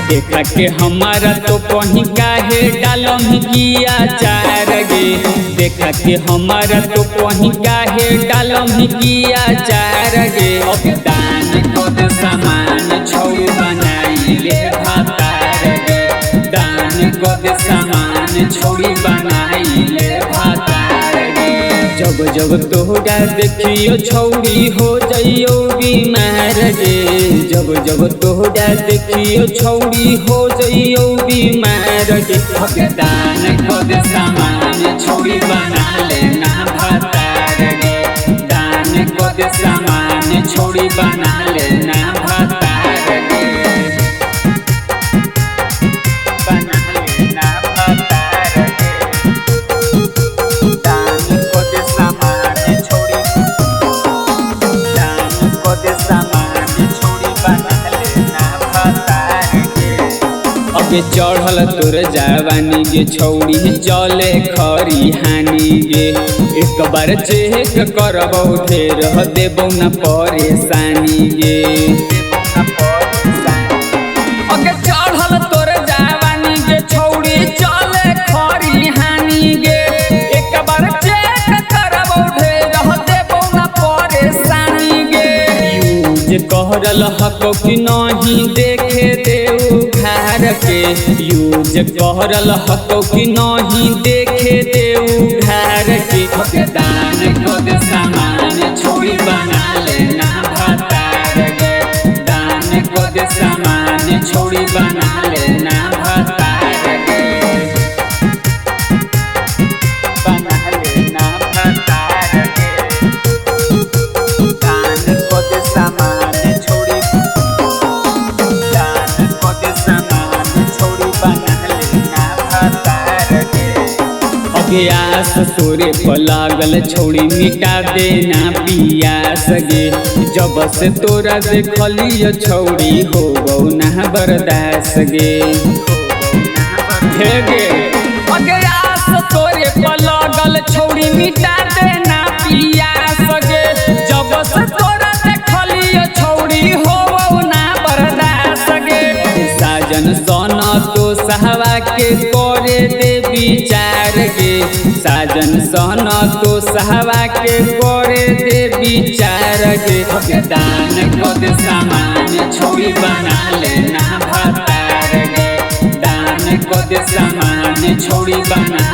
देखा के हमारा तो कहीं काहे डालम किया चार गे। देखा के हमारा तो कहीं काहे डालम किया चार गे। अब दान कद सामान छौरी बनाई ले भातार गे। दान कद सामान छौरी बनाई ले भातार गे। जब जब तोहरा देखियो छौरी हो जाइयो बीमार गे। जब जब तोहरा देखियो छौरी हो जाइयो बीमार गे। दान कद सामान छौरी बना लेना भातार गे। दान कद सामान छौरी बना लेना भातार गे। बना लेना भातार गे। दान कद सामान छौरी, दान कद सामान छौरी बना लेना भातार गे। अबे चढ़ल तोर जवानी गे छौरी चले खरी हानि गे। एक बार चेक करबौ ढेर देबौ न परेशानी गे। अबे चढ़ल तोर जवानी गे छौरी चले खरी हानि गे। एक बार चेक करबौ ढेर देबौ न परेशानी गे। यूज कहरल हको कि नहीं देखे देऊ घर के। यूज कहरल हको कि नहीं देखे देऊ घर के। दान कद सामान छौरी बना लेना भातार गे। दान कद सामान छौरी बना लेना भातार गे। बना लेना भातार गे। दान कद सामान छौरी, दान कद सामान छौरी बना लेना भातार गे। अबे आस तोरे पर लागल छौरी मिटा देना पियास गे। जब से तोरा देखलियो छौरी हो गौ ना बर्दाश्त गे। हे गे अगे आस तोरे पर लागल छौरी मिटा देना पियास गे। जब से तोरा देखलियो छौरी हो गौ ना बर्दाश्त गे। साजन सोना तो सहवा के करे दे विचार गे। साजन सोना तो सहवा के करे दे विचार गे। दान कद सामान छौरी बना लेना भातार गे। दान कद सामान छौरी बना